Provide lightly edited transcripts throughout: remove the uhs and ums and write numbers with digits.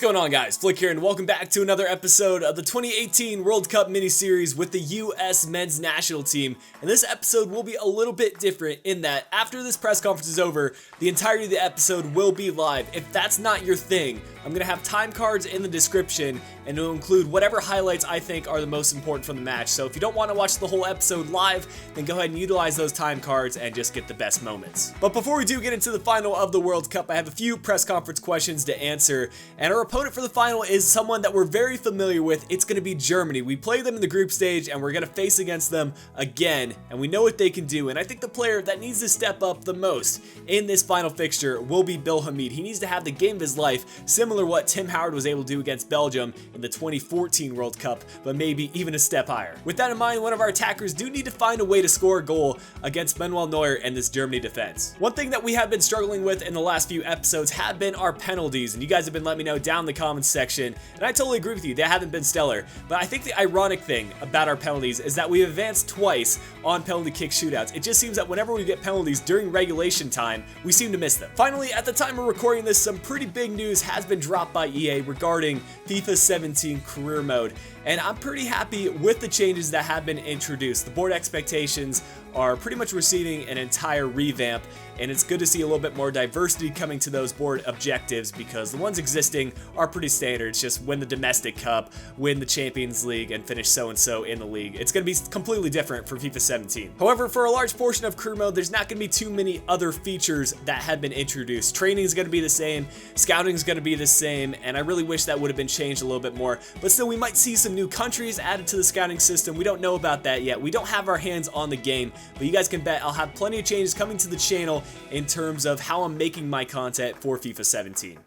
What's going on, guys? Flick here, and welcome back to another episode of the 2018 World Cup mini-series with the US men's national team. And this episode will be a little bit different in that after this press conference is over, the entirety of the episode will be live. If that's not your thing, I'm going to have time cards in the description, and it'll include whatever highlights I think are the most important from the match. So if you don't want to watch the whole episode live, then go ahead and utilize those time cards and just get the best moments. But before we do get into the final of the World Cup, I have a few press conference questions to answer. And our opponent for the final is someone that we're very familiar with. It's going to be Germany. We played them in the group stage, and we're going to face against them again, and we know what they can do. And I think the player that needs to step up the most in this final fixture will be Bill Hamid. He needs to have the game of his life, similar to what Tim Howard was able to do against Belgium in the 2014 World Cup, but maybe even a step higher. With that in mind, one of our attackers do need to find a way to score a goal against Manuel Neuer and this Germany defense. One thing that we have been struggling with in the last few episodes have been our penalties, and you guys have been letting me know down in the comments section, and I totally agree with you, they haven't been stellar. But I think the ironic thing about our penalties is that we've advanced twice on penalty kick shootouts. It just seems that whenever we get penalties during regulation time, we seem to miss them. Finally, at the time we're recording this, some pretty big news has been dropped by EA regarding FIFA 17 Career Mode, and I'm pretty happy with the changes that have been introduced. The board expectations are pretty much receiving an entire revamp, and it's good to see a little bit more diversity coming to those board objectives, because the ones existing are pretty standard. It's just win the domestic cup, win the Champions League, and finish so-and-so in the league. It's going to be completely different for FIFA 17. However, for a large portion of Career Mode, there's not going to be too many other features that have been introduced. Training is going to be the same, scouting is going to be the same, and I really wish that would have been changed a little bit more. But still, we might see some new countries added to the scouting system. We don't know about that yet. We don't have our hands on the game, but you guys can bet I'll have plenty of changes coming to the channel in terms of how I'm making my content for FIFA 17.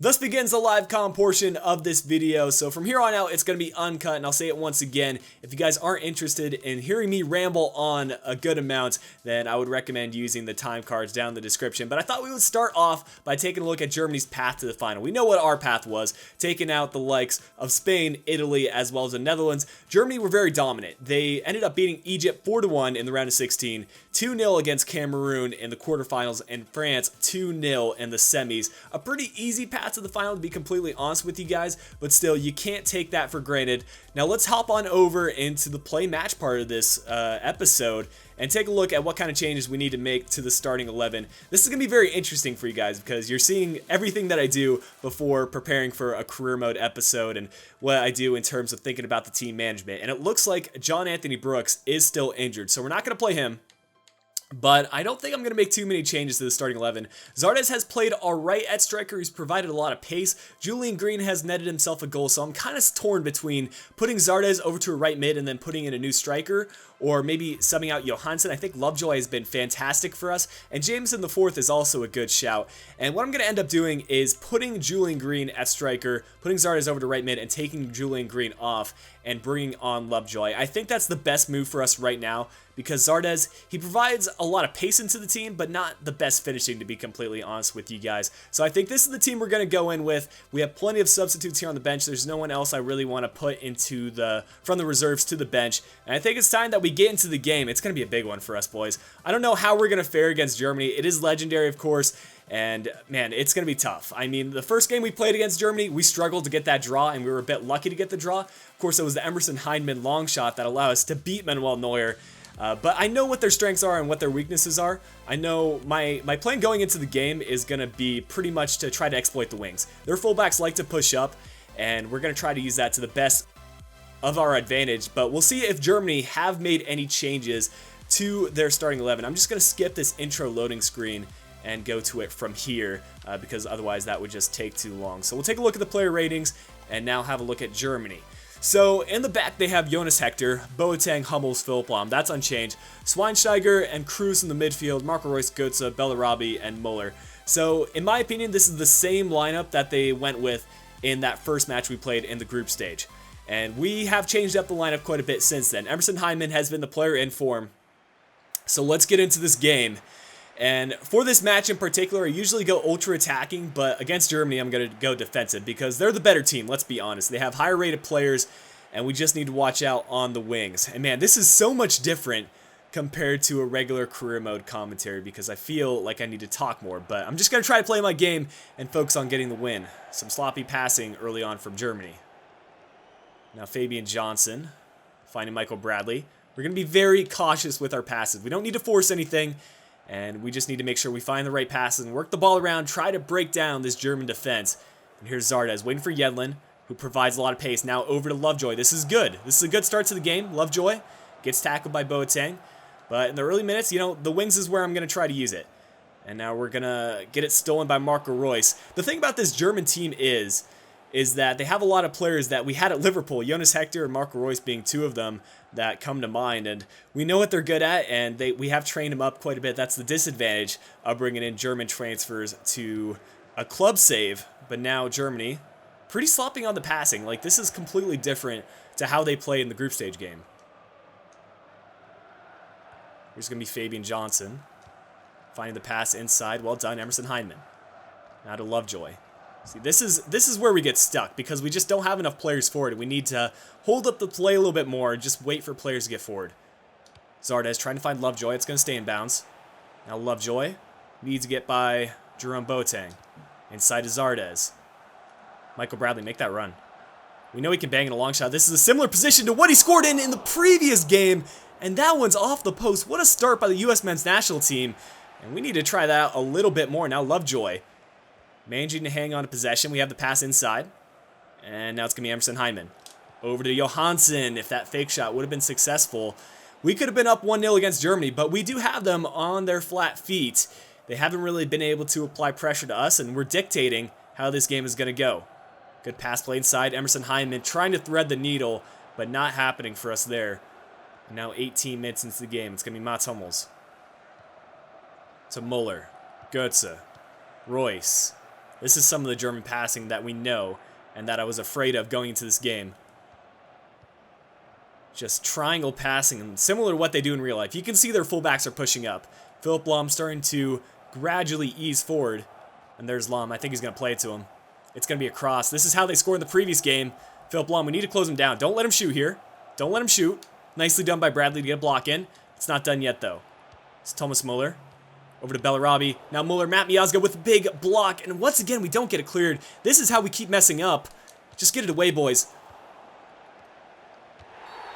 Thus begins the live comm portion of this video. So from here on out, it's going to be uncut, and I'll say it once again, if you guys aren't interested in hearing me ramble on a good amount, then I would recommend using the time cards down in the description. But I thought we would start off by taking a look at Germany's path to the final. We know what our path was, taking out the likes of Spain, Italy, as well as the Netherlands. Germany were very dominant. They ended up beating Egypt 4-1 in the round of 16, 2-0 against Cameroon in the quarterfinals, and France 2-0 in the semis. A pretty easy path to the final, to be completely honest with you guys, but still, you can't take that for granted. Now let's hop on over into the play match part of this episode and take a look at what kind of changes we need to make to the starting 11. This is going to be very interesting for you guys, because you're seeing everything that I do before preparing for a career mode episode and what I do in terms of thinking about the team management. And it looks like John Anthony Brooks is still injured, so we're not going to play him. But I don't think I'm going to make too many changes to the starting 11. Zardes has played alright at striker. He's provided a lot of pace. Julian Green has netted himself a goal, so I'm kind of torn between putting Zardes over to a right mid and then putting in a new striker, or maybe subbing out Johansson. I think Lovejoy has been fantastic for us, and Jameson the Fourth is also a good shout. And what I'm going to end up doing is putting Julian Green at striker, putting Zardes over to right mid, and taking Julian Green off and bringing on Lovejoy. I think that's the best move for us right now, because Zardes, he provides a lot of pace into the team, but not the best finishing, to be completely honest with you guys. So I think this is the team we're going to go in with. We have plenty of substitutes here on the bench. There's no one else I really want to put into from the reserves to the bench. And I think it's time that we get into the game. It's going to be a big one for us, boys. I don't know how we're going to fare against Germany. It is legendary, of course. And man, it's going to be tough. I mean, the first game we played against Germany, we struggled to get that draw, and we were a bit lucky to get the draw. Of course, it was the Emerson Hyndman long shot that allowed us to beat Manuel Neuer. But I know what their strengths are and what their weaknesses are. I know my plan going into the game is going to be pretty much to try to exploit the wings. Their fullbacks like to push up, and we're going to try to use that to the best of our advantage. But we'll see if Germany have made any changes to their starting 11. I'm just going to skip this intro loading screen and go to it from here, because otherwise that would just take too long. So we'll take a look at the player ratings and now have a look at Germany. So in the back, they have Jonas Hector, Boateng, Hummels, Philipp Lahm. That's unchanged. Schweinsteiger and Kroos in the midfield, Marco Reus, Götze, Bellarabi, and Muller. So in my opinion, this is the same lineup that they went with in that first match we played in the group stage. And we have changed up the lineup quite a bit since then. Emerson Hyndman has been the player in form. So let's get into this game. And for this match in particular, I usually go ultra attacking, but against Germany, I'm going to go defensive because they're the better team, let's be honest. They have higher rated players, and we just need to watch out on the wings. And man, this is so much different compared to a regular career mode commentary because I feel like I need to talk more. But I'm just going to try to play my game and focus on getting the win. Some sloppy passing early on from Germany. Now Fabian Johnson finding Michael Bradley. We're going to be very cautious with our passes. We don't need to force anything, and we just need to make sure we find the right passes and work the ball around, try to break down this German defense. And here's Zardes waiting for Yedlin, who provides a lot of pace. Now over to Lovejoy. This is good. This is a good start to the game. Lovejoy gets tackled by Boateng. But in the early minutes, you know, the wings is where I'm going to try to use it. And now we're going to get it stolen by Marco Reus. The thing about this German team is that they have a lot of players that we had at Liverpool. Jonas Hector and Marco Reus being two of them that come to mind. And we know what they're good at, and we have trained them up quite a bit. That's the disadvantage of bringing in German transfers to a club save. But now Germany, pretty sloppy on the passing. Like, this is completely different to how they played in the group stage game. Here's going to be Fabian Johnson. Finding the pass inside. Well done, Emerson Hyndman. Now to Lovejoy. See, this is where we get stuck because we just don't have enough players forward. We need to hold up the play a little bit more and just wait for players to get forward. Zardes trying to find Lovejoy. It's going to stay in bounds. Now Lovejoy needs to get by Jerome Boateng. Inside to Zardes. Michael Bradley, make that run. We know he can bang in a long shot. This is a similar position to what he scored in the previous game, and that one's off the post. What a start by the U.S. men's national team, and we need to try that out a little bit more. Now Lovejoy managing to hang on to possession. We have the pass inside. And now it's going to be Emerson Hyndman. Over to Johansson. If that fake shot would have been successful, we could have been up 1-0 against Germany, but we do have them on their flat feet. They haven't really been able to apply pressure to us, and we're dictating how this game is going to go. Good pass play inside. Emerson Hyndman trying to thread the needle, but not happening for us there. And now 18 minutes into the game. It's going to be Mats Hummels. To Muller. Götze. Royce. This is some of the German passing that we know and that I was afraid of going into this game. Just triangle passing, similar to what they do in real life. You can see their fullbacks are pushing up. Philip Lahm starting to gradually ease forward. And there's Lahm. I think he's going to play it to him. It's going to be a cross. This is how they scored in the previous game. Philip Lahm, we need to close him down. Don't let him shoot here. Don't let him shoot. Nicely done by Bradley to get a block in. It's not done yet, though. It's Thomas Muller. Over to Bellarabi. Now Muller, Matt Miazga with a big block. And once again, we don't get it cleared. This is how we keep messing up. Just get it away, boys.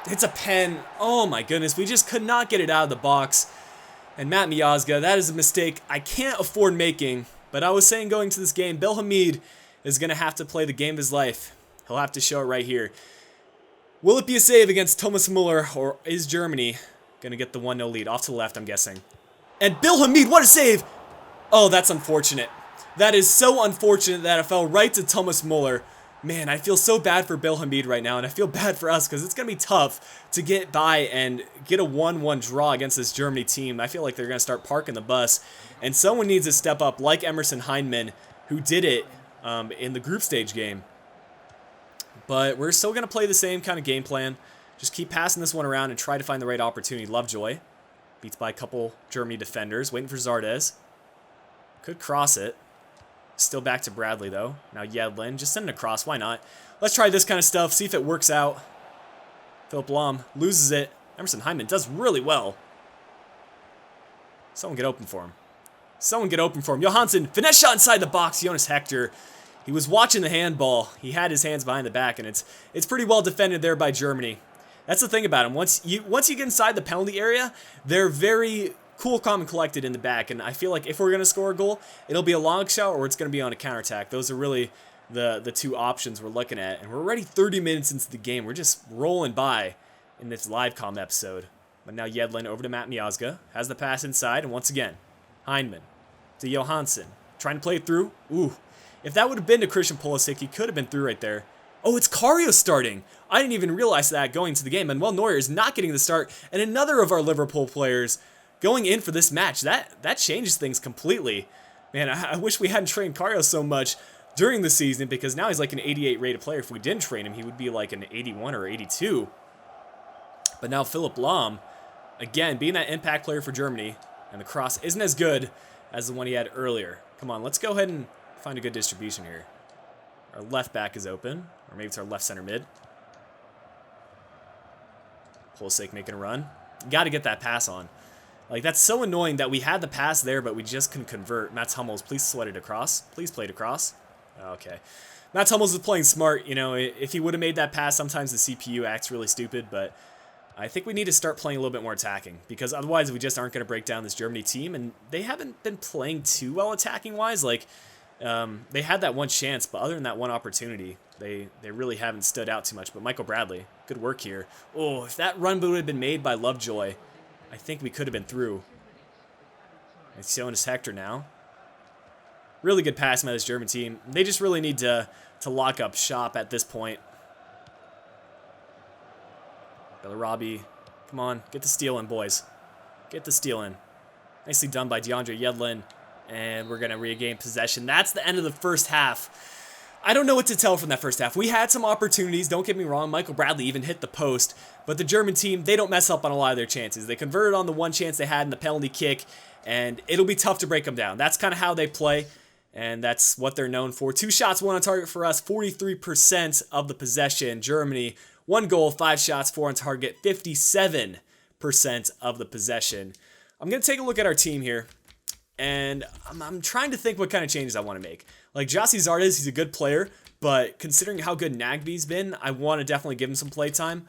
It's a pen. Oh my goodness. We just could not get it out of the box. And Matt Miazga, that is a mistake I can't afford making. But I was saying going to this game, Bill Hamid is going to have to play the game of his life. He'll have to show it right here. Will it be a save against Thomas Muller, or is Germany going to get the 1-0 lead? Off to the left, I'm guessing. And Bill Hamid, what a save! Oh, that's unfortunate. That is so unfortunate that it fell right to Thomas Muller. Man, I feel so bad for Bill Hamid right now, and I feel bad for us because it's going to be tough to get by and get a 1-1 draw against this Germany team. I feel like they're going to start parking the bus, and someone needs to step up like Emerson Hyndman, who did it in the group stage game. But we're still going to play the same kind of game plan. Just keep passing this one around and try to find the right opportunity. Lovejoy beats by a couple Germany defenders. Waiting for Zardes. Could cross it. Still back to Bradley, though. Now Yedlin. Just send it across. Why not? Let's try this kind of stuff. See if it works out. Philip Lahm loses it. Emerson Hyndman does really well. Someone get open for him. Someone get open for him. Johansson. Finesse shot inside the box. Jonas Hector. He was watching the handball. He had his hands behind the back, and it's pretty well defended there by Germany. That's the thing about them. Once you get inside the penalty area, they're very cool, calm, and collected in the back. And I feel like if we're going to score a goal, it'll be a long shot or it's going to be on a counterattack. Those are really the two options we're looking at. And we're already 30 minutes into the game. We're just rolling by in this live comm episode. But now Yedlin over to Matt Miazga. Has the pass inside. And once again, Hyndman to Johansson. Trying to play it through. Ooh. If that would have been to Christian Pulisic, he could have been through right there. Oh, it's Karius starting. I didn't even realize that going into the game. Manuel Neuer is not getting the start. And another of our Liverpool players going in for this match. That changes things completely. Man, I wish we hadn't trained Karius so much during the season, because now he's like an 88 rated player. If we didn't train him, he would be like an 81 or 82. But now Philip Lahm, again, being that impact player for Germany, and the cross isn't as good as the one he had earlier. Come on, let's go ahead and find a good distribution here. Our left back is open, or maybe it's our left center mid. Pulisic making a run. Got to get that pass on. Like, that's so annoying that we had the pass there, but we just couldn't convert. Mats Hummels, please sweat it across. Please play it across. Okay. Mats Hummels is playing smart. You know, if he would have made that pass, sometimes the CPU acts really stupid, but I think we need to start playing a little bit more attacking, because otherwise we just aren't going to break down this Germany team, and they haven't been playing too well attacking-wise. Like, they had that one chance, but other than that one opportunity, they really haven't stood out too much. But Michael Bradley, good work here. Oh, if that run would have been made by Lovejoy, I think we could have been through. It's showing us Hector now. Really good pass by this German team. They just really need to lock up shop at this point. Bellarabi, come on, get the steal in, boys. Get the steal in. Nicely done by DeAndre Yedlin. And we're going to regain possession. That's the end of the first half. I don't know what to tell from that first half. We had some opportunities, don't get me wrong. Michael Bradley even hit the post. But the German team, they don't mess up on a lot of their chances. They converted on the one chance they had in the penalty kick, and it'll be tough to break them down. That's kind of how they play, and that's what they're known for. 2 shots, 1 on target for us, 43% of the possession. Germany, 1 goal, 5 shots, 4 on target, 57% of the possession. I'm going to take a look at our team here. And I'm trying to think what kind of changes I want to make. Like, Jossie Zardes, he's a good player, but considering how good Nagby's been, I want to definitely give him some play time.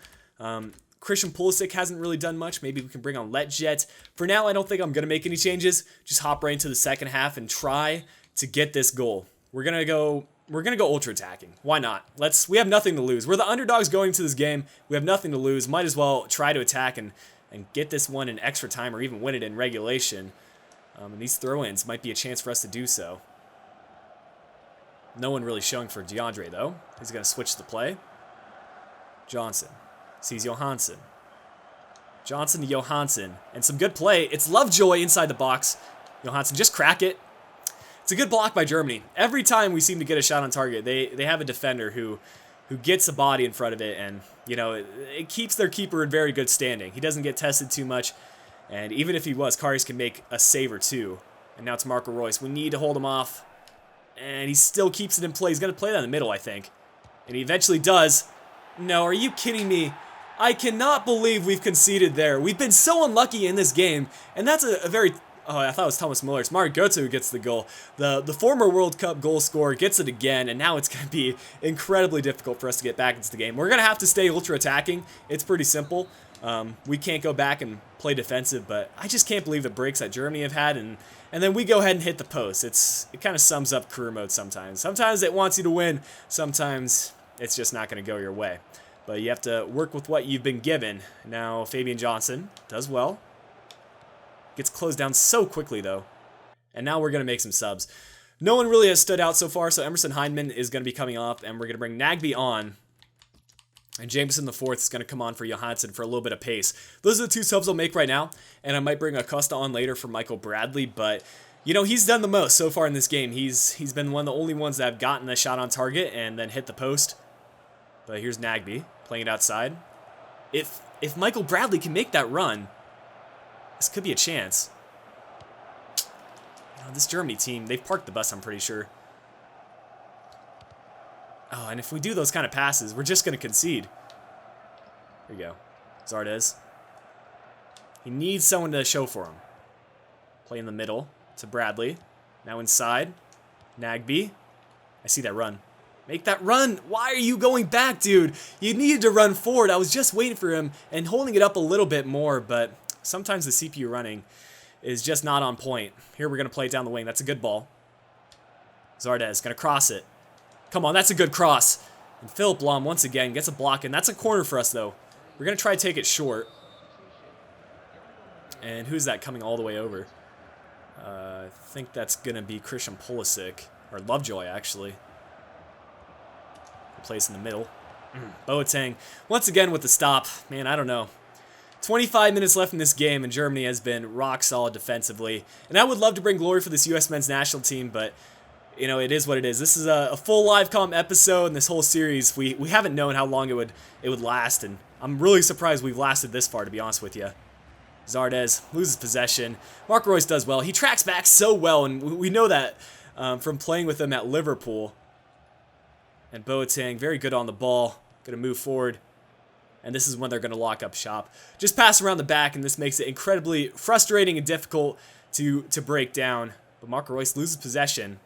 Christian Pulisic hasn't really done much. Maybe we can bring on Letjet. For now, I don't think I'm going to make any changes. Just hop right into the second half and try to get this goal. We're gonna go ultra attacking. Why not? We have nothing to lose. We're the underdogs going to this game. We have nothing to lose. Might as well try to attack and get this one in extra time, or even win it in regulation. And these throw-ins might be a chance for us to do so. No one really showing for DeAndre, though. He's going to switch the play. Johnson sees Johansson. Johnson to Johansson. And some good play. It's Lovejoy inside the box. Johansson, just crack it. It's a good block by Germany. Every time we seem to get a shot on target, they have a defender who gets a body in front of it, and, you know, it keeps their keeper in very good standing. He doesn't get tested too much. And even if he was, Karius can make a save or two. And now it's Marco Reus. We need to hold him off. And he still keeps it in play. He's going to play that in the middle, I think. And he eventually does. No, are you kidding me? I cannot believe we've conceded there. We've been so unlucky in this game. And that's a very... Oh, I thought it was Thomas Muller. It's Mario Götze who gets the goal. The former World Cup goal scorer gets it again. And now it's going to be incredibly difficult for us to get back into the game. We're going to have to stay ultra attacking. It's pretty simple. We can't go back and play defensive, but I just can't believe the breaks that Germany have had, and then we go ahead and hit the post. It kind of sums up career mode sometimes. Sometimes it wants you to win, sometimes it's just not going to go your way. But you have to work with what you've been given. Now Fabian Johnson does well. Gets closed down so quickly, though. And now we're going to make some subs. No one really has stood out so far, so Emerson Heinemann is going to be coming off, and we're going to bring Nagby on. And Jameson the fourth is going to come on for Johansson for a little bit of pace. Those are the 2 subs I'll make right now. And I might bring Acosta on later for Michael Bradley. But, you know, he's done the most so far in this game. He's been one of the only ones that have gotten a shot on target and then hit the post. But here's Nagby playing it outside. If Michael Bradley can make that run, this could be a chance. You know, this Germany team, they've parked the bus, I'm pretty sure. Oh, and if we do those kind of passes, we're just going to concede. Here we go. Zardes. He needs someone to show for him. Play in the middle to Bradley. Now inside. Nagby. I see that run. Make that run. Why are you going back, dude? You needed to run forward. I was just waiting for him and holding it up a little bit more, but sometimes the CPU running is just not on point. Here we're going to play it down the wing. That's a good ball. Zardes going to cross it. Come on, that's a good cross. And Philip Lahm, once again, gets a block, and that's a corner for us, though. We're going to try to take it short. And who's that coming all the way over? I think that's going to be Christian Pulisic, or Lovejoy, actually. Place in the middle. Boateng, once again with the stop. Man, I don't know. 25 minutes left in this game, and Germany has been rock solid defensively. And I would love to bring glory for this U.S. men's national team, but... you know, it is what it is. This is a full live comm episode, and this whole series, we haven't known how long it would last, and I'm really surprised we've lasted this far, to be honest with you. Zardes loses possession. Mark Reus does well. He tracks back so well, and we know that from playing with him at Liverpool. And Boateng, very good on the ball. Going to move forward. and this is when they're going to lock up shop. Just pass around the back, and this makes it incredibly frustrating and difficult to break down. But Marco Reus loses possession.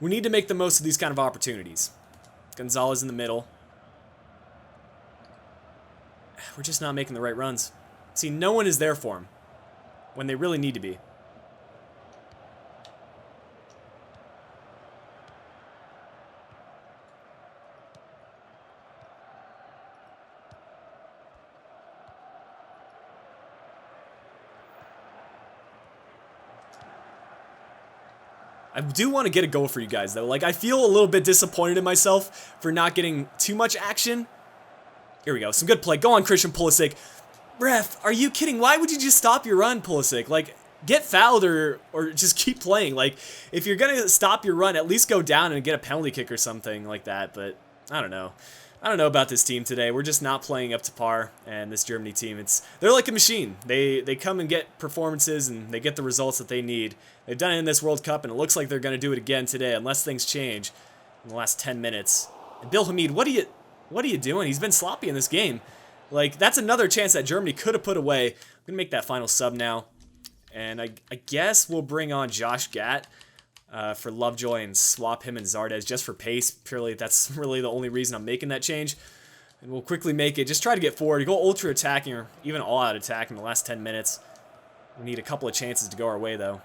We need to make the most of these kind of opportunities. Gonzalez in the middle. We're just not making the right runs. See, no one is there for him when they really need to be. I do want to get a goal for you guys, though. Like, I feel a little bit disappointed in myself for not getting too much action. Here we go. Some good play. Go on, Christian Pulisic. Ref, are you kidding? Why would you just stop your run, Pulisic? Like, get fouled or just keep playing. Like, if you're going to stop your run, at least go down and get a penalty kick or something like that. But I don't know. I don't know about this team today. We're just not playing up to par, and this Germany team, they're like a machine. They come and get performances, and they get the results that they need. They've done it in this World Cup, and it looks like they're going to do it again today, unless things change in the last 10 minutes. And Bill Hamid, what are you doing? He's been sloppy in this game. Like, that's another chance that Germany could have put away. I'm going to make that final sub now. And I guess we'll bring on Josh Gatt for Lovejoy and swap him and Zardes just for pace. Purely, that's really the only reason I'm making that change. And we'll quickly make it. Just try to get forward. Go ultra attacking or even all-out attack in the last 10 minutes. We need a couple of chances to go our way, though.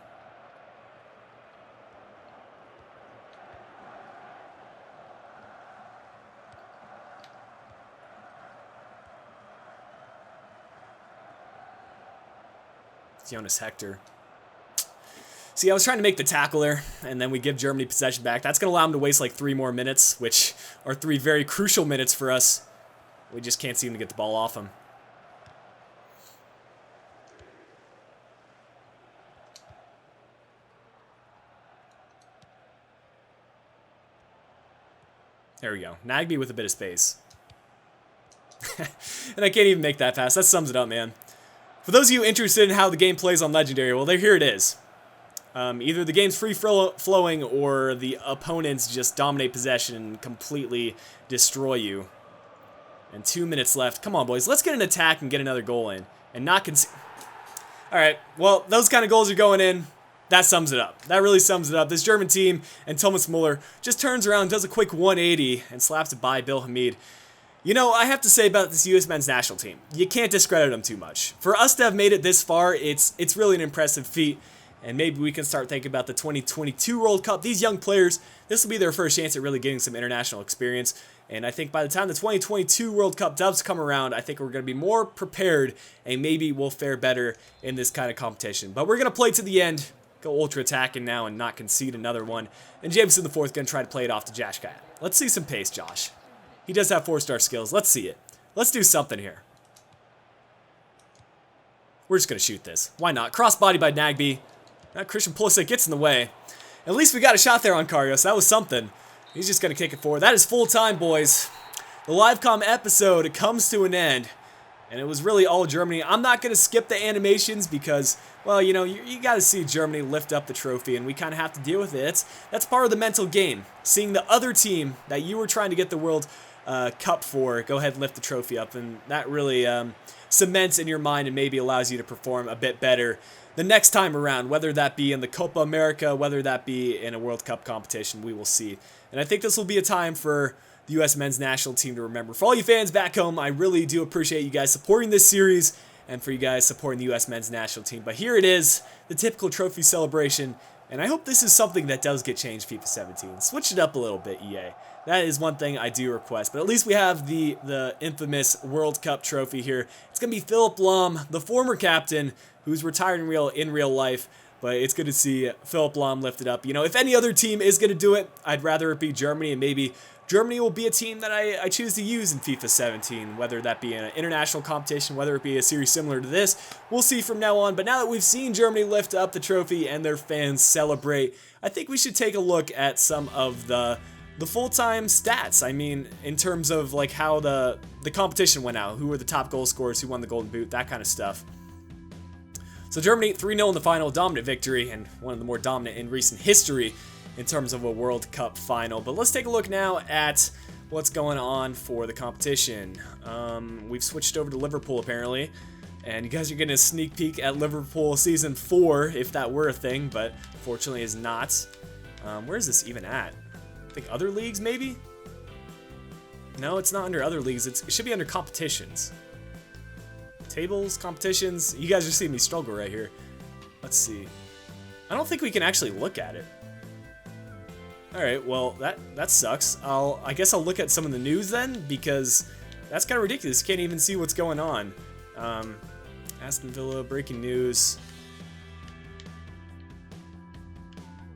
Jonas Hector. See, I was trying to make the tackle there, and then we give Germany possession back. That's going to allow them to waste like 3 more minutes, which are 3 very crucial minutes for us. We just can't seem to get the ball off them. There we go. Nagby with a bit of space. And I can't even make that pass. That sums it up, man. For those of you interested in how the game plays on Legendary, well, here it is. Either the game's free-flowing or the opponents just dominate possession and completely destroy you. And 2 minutes left. Come on, boys. Let's get an attack and get another goal in. And not concede. Alright, well, those kind of goals are going in. That sums it up. That really sums it up. This German team and Thomas Muller just turns around, does a quick 180, and slaps it by Bill Hamid. You know, I have to say about this U.S. men's national team, you can't discredit them too much. For us to have made it this far, it's really an impressive feat, and maybe we can start thinking about the 2022 World Cup. These young players, this will be their first chance at really getting some international experience, and I think by the time the 2022 World Cup does come around, I think we're going to be more prepared, and maybe we'll fare better in this kind of competition. But we're going to play to the end, go ultra attacking now, and not concede another one, and Jameson the fourth going to try to play it off to Josh Gatt. Let's see some pace, Josh. He does have 4-star skills. Let's see it. Let's do something here. We're just going to shoot this. Why not? Cross-body by Nagby. That Christian Pulisic gets in the way. At least we got a shot there on Karius. That was something. He's just going to kick it forward. That is full time, boys. The LiveCom episode comes to an end. And it was really all Germany. I'm not going to skip the animations because, well, you know, you got to see Germany lift up the trophy, and we kind of have to deal with it. That's part of the mental game. Seeing the other team that you were trying to get the World Cup for go ahead and lift the trophy up, and that really cements in your mind and maybe allows you to perform a bit better the next time around, whether that be in the Copa America, whether that be in a World Cup competition, we will see. And I think this will be a time for the U.S. men's national team to remember. For all you fans back home, I really do appreciate you guys supporting this series and for you guys supporting the U.S. men's national team. But here it is, the typical trophy celebration, and I hope this is something that does get changed FIFA 17. Switch it up a little bit, EA. That is one thing I do request, but at least we have the infamous World Cup trophy here. It's going to be Philipp Lahm, the former captain, who's retired in real life, but it's good to see Philipp Lahm lifted up. You know, if any other team is going to do it, I'd rather it be Germany, and maybe Germany will be a team that I choose to use in FIFA 17, whether that be in an international competition, whether it be a series similar to this. We'll see from now on, but now that we've seen Germany lift up the trophy and their fans celebrate, I think we should take a look at some of the full-time stats. I mean, in terms of like how the competition went out, who were the top goal scorers, who won the Golden Boot, that kind of stuff. So Germany 3-0 in the final, dominant victory, and one of the more dominant in recent history in terms of a World Cup final. But let's take a look now at what's going on for the competition. We've switched over to Liverpool apparently, and you guys are getting a sneak peek at Liverpool Season 4, if that were a thing, but fortunately is not. Where is this even at? I think other leagues, maybe? No, it's not under other leagues. It should be under competitions. Tables, competitions. You guys are seeing me struggle right here. Let's see. I don't think we can actually look at it. Alright, well, that sucks. I guess I'll look at some of the news then, because that's kind of ridiculous. You can't even see what's going on. Aston Villa, breaking news.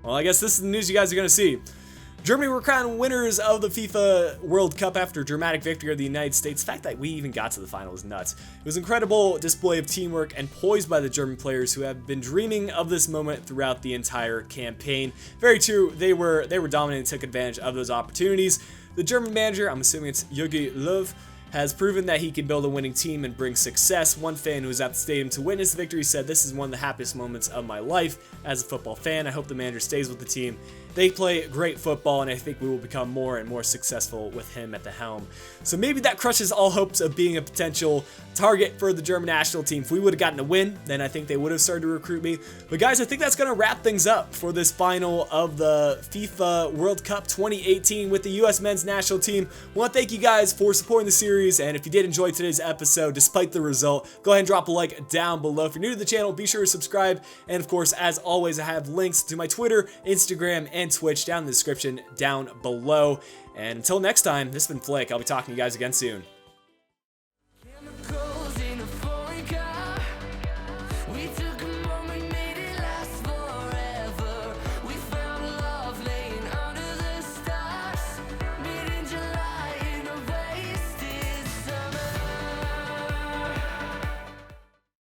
Well, I guess this is the news you guys are going to see. Germany were crowned winners of the FIFA World Cup after a dramatic victory of the United States. The fact that we even got to the final is nuts. It was an incredible display of teamwork and poise by the German players who have been dreaming of this moment throughout the entire campaign. Very true, they were dominant and took advantage of those opportunities. The German manager, I'm assuming it's Jogi Löw, has proven that he can build a winning team and bring success. One fan who was at the stadium to witness the victory said, "This is one of the happiest moments of my life as a football fan. I hope the manager stays with the team. They play great football, and I think we will become more and more successful with him at the helm." So maybe that crushes all hopes of being a potential target for the German national team. If we would have gotten a win, then I think they would have started to recruit me. But guys, I think that's going to wrap things up for this final of the FIFA World Cup 2018 with the US men's national team. I want to thank you guys for supporting the series, and if you did enjoy today's episode, despite the result, go ahead and drop a like down below. If you're new to the channel, be sure to subscribe, and of course, as always, I have links to my Twitter, Instagram, and Twitch down in the description down below. And until next time, this has been Flick. I'll be talking to you guys again soon.